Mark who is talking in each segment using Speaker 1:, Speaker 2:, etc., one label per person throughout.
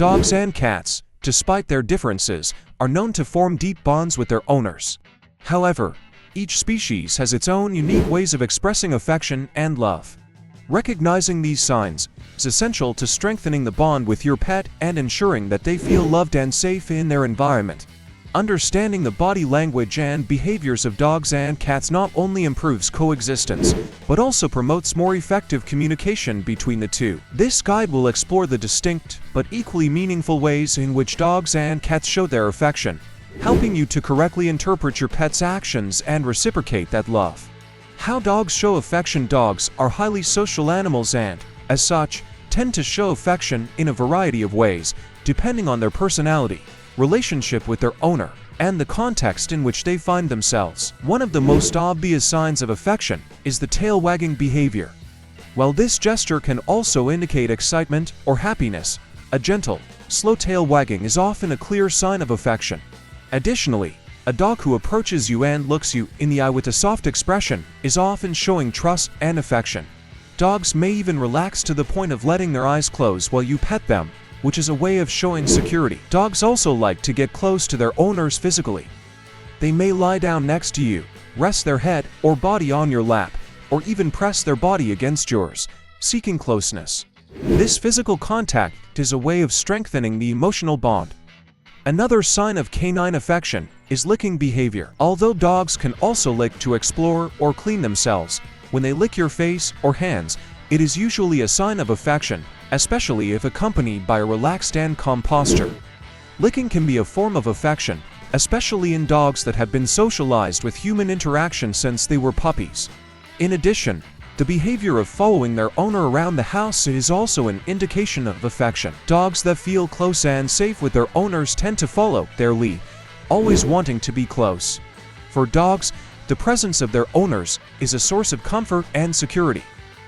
Speaker 1: Dogs and cats, despite their differences, are known to form deep bonds with their owners. However, each species has its own unique ways of expressing affection and love. Recognizing these signs is essential to strengthening the bond with your pet and ensuring that they feel loved and safe in their environment. Understanding the body language and behaviors of dogs and cats not only improves coexistence, but also promotes more effective communication between the two. This guide will explore the distinct, but equally meaningful ways in which dogs and cats show their affection, helping you to correctly interpret your pet's actions and reciprocate that love. How dogs show affection. Dogs are highly social animals and, as such, tend to show affection in a variety of ways, depending on their personality, relationship with their owner, and the context in which they find themselves. One of the most obvious signs of affection is the tail wagging behavior. While this gesture can also indicate excitement or happiness, a gentle, slow tail wagging is often a clear sign of affection. Additionally, a dog who approaches you and looks you in the eye with a soft expression is often showing trust and affection. Dogs may even relax to the point of letting their eyes close while you pet them, which is a way of showing security. Dogs also like to get close to their owners physically. They may lie down next to you, rest their head or body on your lap, or even press their body against yours, seeking closeness. This physical contact is a way of strengthening the emotional bond. Another sign of canine affection is licking behavior. Although dogs can also lick to explore or clean themselves, when they lick your face or hands, it is usually a sign of affection, especially if accompanied by a relaxed and calm posture. Licking can be a form of affection, especially in dogs that have been socialized with human interaction since they were puppies. In addition, the behavior of following their owner around the house is also an indication of affection. Dogs that feel close and safe with their owners tend to follow their lead, always wanting to be close. For dogs, the presence of their owners is a source of comfort and security.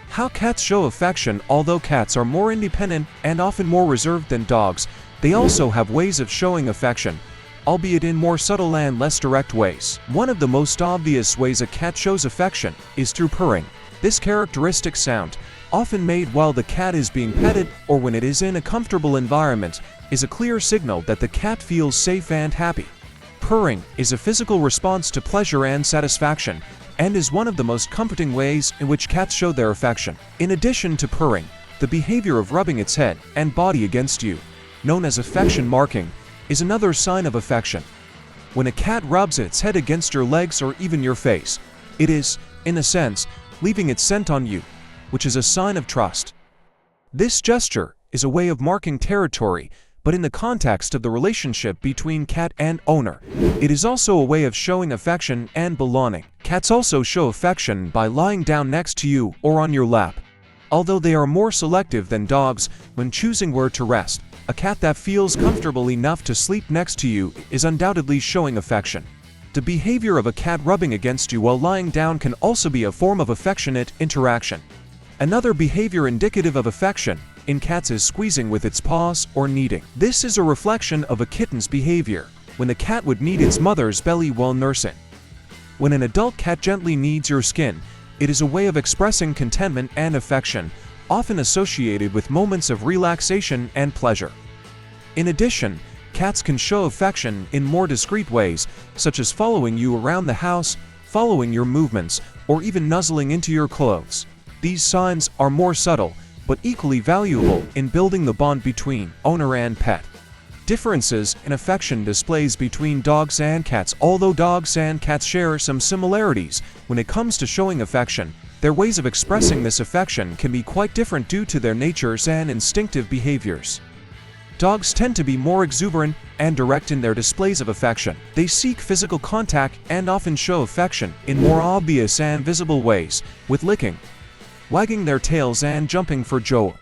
Speaker 1: How cats show affection. Although cats are more independent and often more reserved than dogs, they also have ways of showing affection, albeit in more subtle and less direct ways. One of the most obvious ways a cat shows affection is through purring. This characteristic sound, often made while the cat is being petted or when it is in a comfortable environment, is a clear signal that the cat feels safe and happy. Purring is a physical response to pleasure and satisfaction, and is one of the most comforting ways in which cats show their affection. In addition to purring, the behavior of rubbing its head and body against you, known as affection marking, is another sign of affection. When a cat rubs its head against your legs or even your face, it is, in a sense, leaving its scent on you, which is a sign of trust. This gesture is a way of marking territory, but in the context of the relationship between cat and owner, it is also a way of showing affection and belonging. Cats also show affection by lying down next to you or on your lap. Although they are more selective than dogs when choosing where to rest, a cat that feels comfortable enough to sleep next to you is undoubtedly showing affection. The behavior of a cat rubbing against you while lying down can also be a form of affectionate interaction. Another behavior indicative of affection in cats is squeezing with its paws or kneading. This is a reflection of a kitten's behavior, when the cat would knead its mother's belly while nursing. When an adult cat gently kneads your skin, it is a way of expressing contentment and affection, often associated with moments of relaxation and pleasure. In addition, cats can show affection in more discreet ways, such as following you around the house, following your movements, or even nuzzling into your clothes. These signs are more subtle, but equally valuable in building the bond between owner and pet. Differences in affection displays between dogs and cats. Although dogs and cats share some similarities when it comes to showing affection, their ways of expressing this affection can be quite different due to their natures and instinctive behaviors. Dogs tend to be more exuberant and direct in their displays of affection. They seek physical contact and often show affection in more obvious and visible ways, with licking, wagging their tails and jumping for joy.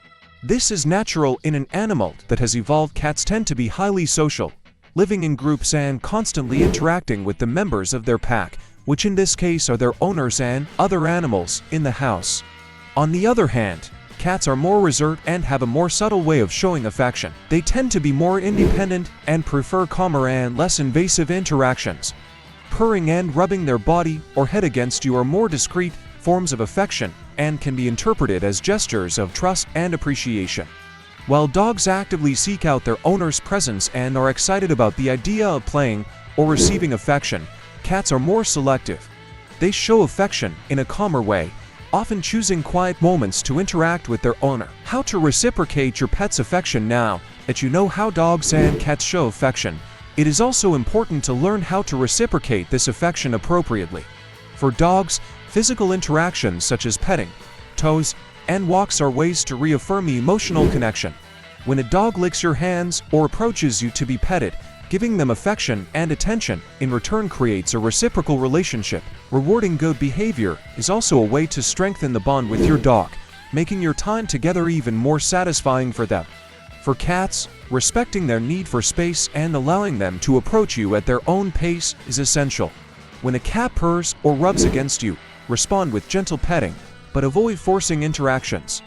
Speaker 1: This is natural in an animal that has evolved. Cats tend to be highly social, living in groups and constantly interacting with the members of their pack, which in this case are their owners and other animals in the house. On the other hand, cats are more reserved and have a more subtle way of showing affection. They tend to be more independent and prefer calmer and less invasive interactions. Purring and rubbing their body or head against you are more discreet forms of affection and can be interpreted as gestures of trust and appreciation. While dogs actively seek out their owner's presence and are excited about the idea of playing or receiving affection, cats are more selective. They show affection in a calmer way, often choosing quiet moments to interact with their owner. How to reciprocate your pet's affection. Now that you know how dogs and cats show affection, it is also important to learn how to reciprocate this affection appropriately. For dogs, physical interactions such as petting, toes, and walks are ways to reaffirm the emotional connection. When a dog licks your hands or approaches you to be petted, giving them affection and attention in return creates a reciprocal relationship. Rewarding good behavior is also a way to strengthen the bond with your dog, making your time together even more satisfying for them. For cats, respecting their need for space and allowing them to approach you at their own pace is essential. When a cat purrs or rubs against you, respond with gentle petting, but avoid forcing interactions.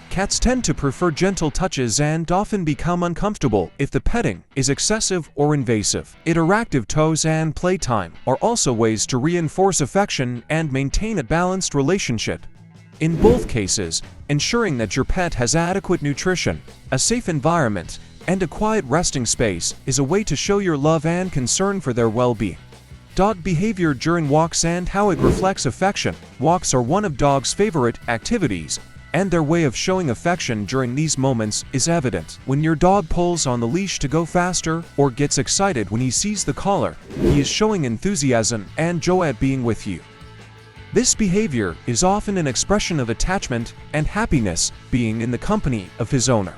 Speaker 1: Cats tend to prefer gentle touches and often become uncomfortable if the petting is excessive or invasive. Interactive toes and playtime are also ways to reinforce affection and maintain a balanced relationship. In both cases, ensuring that your pet has adequate nutrition, a safe environment, and a quiet resting space is a way to show your love and concern for their well-being. Dog behavior during walks and how it reflects affection. Walks are one of dogs' favorite activities, and their way of showing affection during these moments is evident. When your dog pulls on the leash to go faster or gets excited when he sees the collar, he is showing enthusiasm and joy at being with you. This behavior is often an expression of attachment and happiness being in the company of his owner.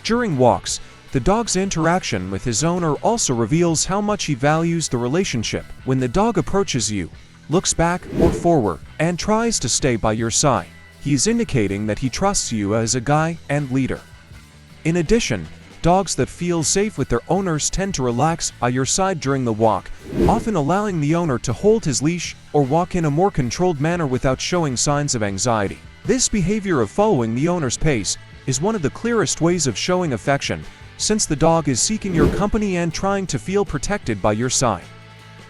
Speaker 1: During walks, the dog's interaction with his owner also reveals how much he values the relationship. When the dog approaches you, looks back or forward, and tries to stay by your side, he is indicating that he trusts you as a guide and leader. In addition, dogs that feel safe with their owners tend to relax by your side during the walk, often allowing the owner to hold his leash or walk in a more controlled manner without showing signs of anxiety. This behavior of following the owner's pace is one of the clearest ways of showing affection, since the dog is seeking your company and trying to feel protected by your side.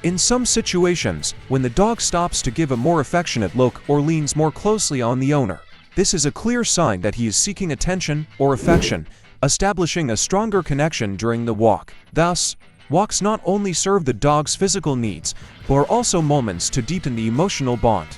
Speaker 1: In some situations, when the dog stops to give a more affectionate look or leans more closely on the owner, this is a clear sign that he is seeking attention or affection, establishing a stronger connection during the walk. Thus, walks not only serve the dog's physical needs, but are also moments to deepen the emotional bond.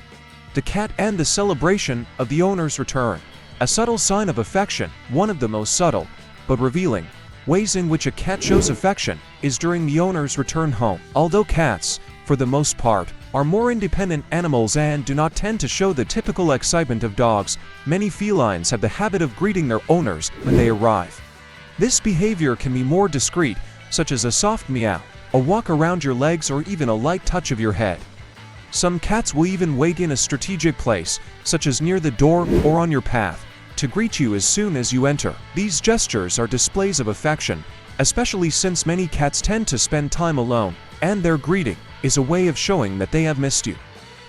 Speaker 1: The cat and the celebration of the owner's return. A subtle sign of affection, one of the most subtle, but revealing, ways in which a cat shows affection is during the owner's return home. Although cats, for the most part, are more independent animals and do not tend to show the typical excitement of dogs, many felines have the habit of greeting their owners when they arrive. This behavior can be more discreet, such as a soft meow, a walk around your legs, or even a light touch of your head. Some cats will even wait in a strategic place, such as near the door or on your path, to greet you as soon as you enter. These gestures are displays of affection, especially since many cats tend to spend time alone, and their greeting is a way of showing that they have missed you.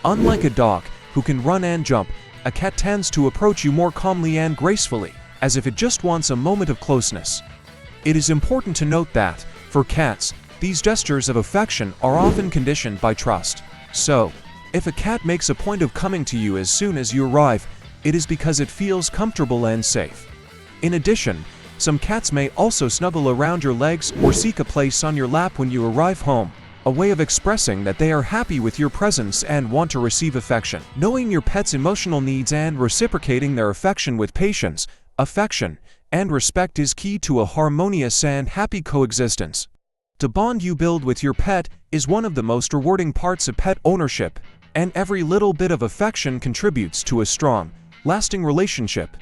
Speaker 1: Unlike a dog, who can run and jump, a cat tends to approach you more calmly and gracefully, as if it just wants a moment of closeness. It is important to note that, for cats, these gestures of affection are often conditioned by trust. So, if a cat makes a point of coming to you as soon as you arrive, it is because it feels comfortable and safe. In addition, some cats may also snuggle around your legs or seek a place on your lap when you arrive home, a way of expressing that they are happy with your presence and want to receive affection. Knowing your pet's emotional needs and reciprocating their affection with patience, affection, and respect is key to a harmonious and happy coexistence. The bond you build with your pet is one of the most rewarding parts of pet ownership, and every little bit of affection contributes to a strong, lasting relationship.